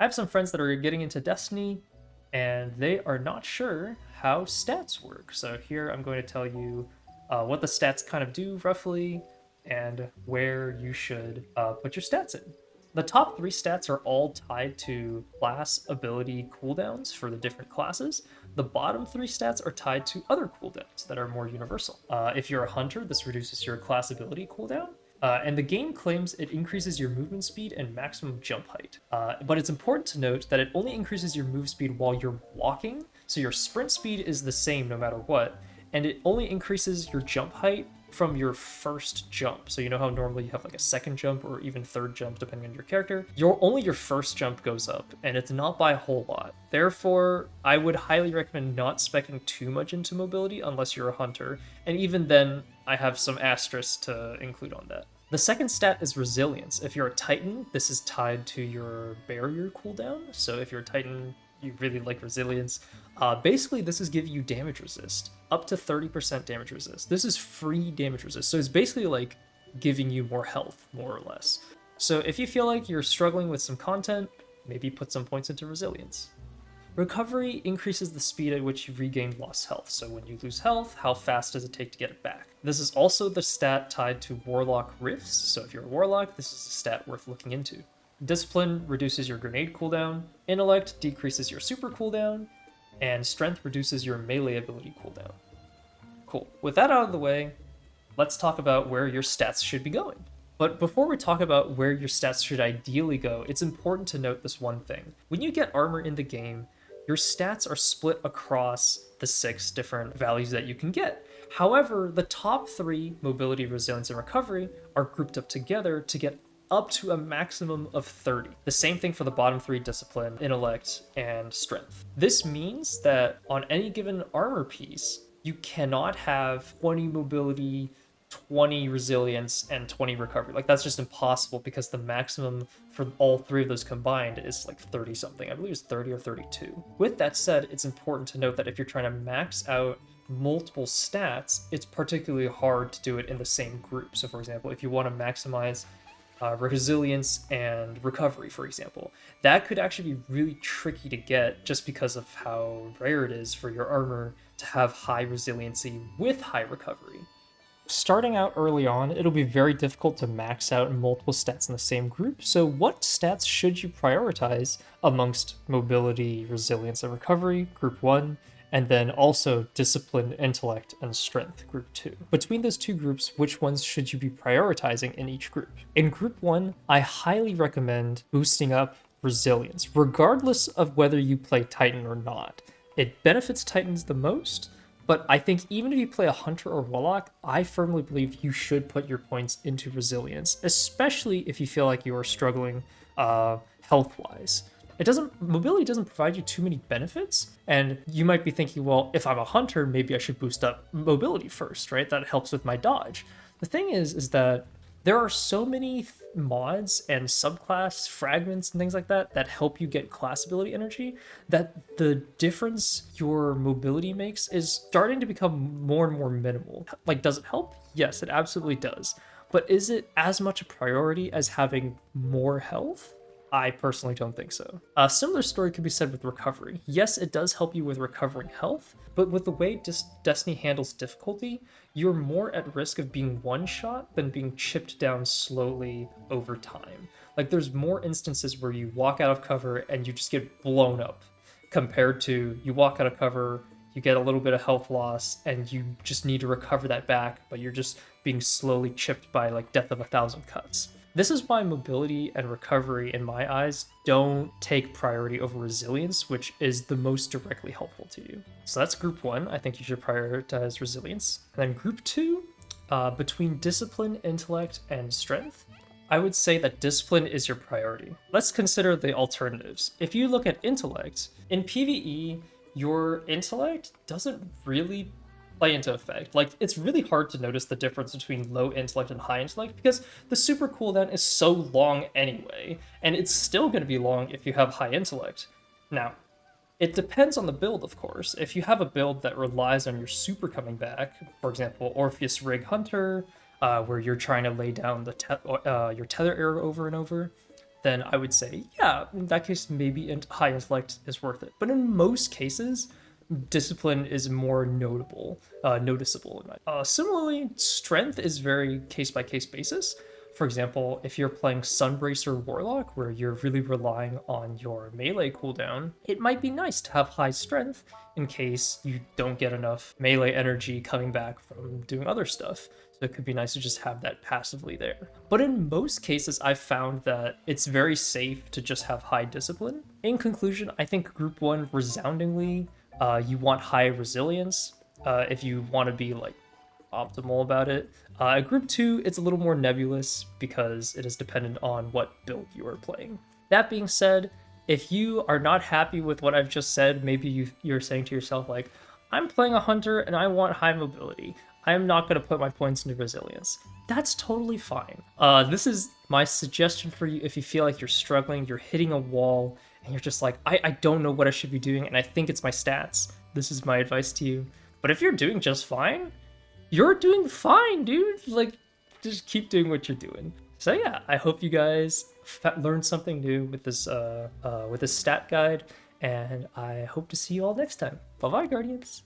I have some friends that are getting into Destiny, and they are not sure how stats work. So here I'm going to tell you what the stats kind of do roughly, and where you should put your stats in. The top 3 stats are all tied to class ability cooldowns for the different classes. The bottom 3 stats are tied to other cooldowns that are more universal. If you're a hunter, this reduces your class ability cooldown. And the game claims it increases your movement speed and maximum jump height. But it's important to note that it only increases your move speed while you're walking, so your sprint speed is the same no matter what, and it only increases your jump height from your first jump. So you know how normally you have like a second jump or even third jump depending on your character? Only your first jump goes up, and it's not by a whole lot. Therefore, I would highly recommend not speccing too much into mobility unless you're a hunter, and even then, I have some asterisks to include on that. The second stat is resilience. If you're a Titan, this is tied to your barrier cooldown. So if you're a Titan, you really like resilience. Basically, this is giving you damage resist, up to 30% damage resist. This is free damage resist. So it's basically like giving you more health, more or less. So if you feel like you're struggling with some content, maybe put some points into resilience. Recovery increases the speed at which you regain lost health. So when you lose health, how fast does it take to get it back? This is also the stat tied to Warlock Rifts. So if you're a Warlock, this is a stat worth looking into. Discipline reduces your grenade cooldown. Intellect decreases your super cooldown. And Strength reduces your melee ability cooldown. Cool. With that out of the way, let's talk about where your stats should be going. But before we talk about where your stats should ideally go, it's important to note this one thing. When you get armor in the game, your stats are split across the 6 different values that you can get. However, the top 3, mobility, resilience, and recovery, are grouped up together to get up to a maximum of 30. The same thing for the bottom 3, discipline, intellect, and strength. This means that on any given armor piece, you cannot have 20 mobility, 20 resilience, and 20 recovery. Like, that's just impossible because the maximum for all 3 of those combined is like 30 something. I believe it's 30 or 32. With that said, it's important to note that if you're trying to max out multiple stats, it's particularly hard to do it in the same group. So for example, if you want to maximize resilience and recovery, for example, that could actually be really tricky to get just because of how rare it is for your armor to have high resiliency with high recovery. Starting out early on, it'll be very difficult to max out multiple stats in the same group, so what stats should you prioritize amongst mobility, resilience, and recovery, group 1, and then also discipline, intellect, and strength, group 2. Between those 2 groups, which ones should you be prioritizing in each group? In group 1, I highly recommend boosting up resilience, regardless of whether you play Titan or not. It benefits Titans the most, but I think even if you play a Hunter or Warlock, I firmly believe you should put your points into resilience, especially if you feel like you are struggling health-wise. Mobility doesn't provide you too many benefits, and you might be thinking, well, if I'm a hunter, maybe I should boost up mobility first, right? That helps with my dodge. The thing is that there are so many mods and subclass fragments and things like that that help you get class ability energy that the difference your mobility makes is starting to become more and more minimal. Like, does it help? Yes, it absolutely does. But is it as much a priority as having more health? I personally don't think so. A similar story could be said with recovery. Yes, it does help you with recovering health, but with the way Destiny handles difficulty, you're more at risk of being one-shot than being chipped down slowly over time. Like, there's more instances where you walk out of cover and you just get blown up, compared to you walk out of cover, you get a little bit of health loss, and you just need to recover that back, but you're just being slowly chipped by like death of 1,000 cuts. This is why mobility and recovery, in my eyes, don't take priority over resilience, which is the most directly helpful to you. So that's group 1. I think you should prioritize resilience. And then group 2, between discipline, intellect, and strength, I would say that discipline is your priority. Let's consider the alternatives. If you look at intellect, in PvE, your intellect doesn't really play into effect. Like, it's really hard to notice the difference between low intellect and high intellect because the super cooldown is so long anyway, and it's still going to be long if you have high intellect. Now, it depends on the build, of course. If you have a build that relies on your super coming back, for example, Orpheus Rig Hunter, where you're trying to lay down your tether arrow over and over, then I would say, yeah, in that case, maybe high intellect is worth it. But in most cases, discipline is more noticeable. Similarly, strength is very case by case basis. For example, if you're playing Sunbracer Warlock, where you're really relying on your melee cooldown, it might be nice to have high strength in case you don't get enough melee energy coming back from doing other stuff. So it could be nice to just have that passively there. But in most cases, I've found that it's very safe to just have high discipline. In conclusion, I think Group 1 resoundingly, you want high resilience if you want to be like optimal about it. Group 2, it's a little more nebulous because it is dependent on what build you are playing. That being said, if you are not happy with what I've just said, maybe you're saying to yourself like, I'm playing a hunter and I want high mobility. I'm not going to put my points into resilience. That's totally fine. This is my suggestion for you if you feel like you're struggling, you're hitting a wall, and you're just like, I don't know what I should be doing, and I think it's my stats. This is my advice to you. But if you're doing just fine, you're doing fine, dude. Like, just keep doing what you're doing. So yeah, I hope you guys learned something new with this stat guide, and I hope to see you all next time. Bye-bye, Guardians.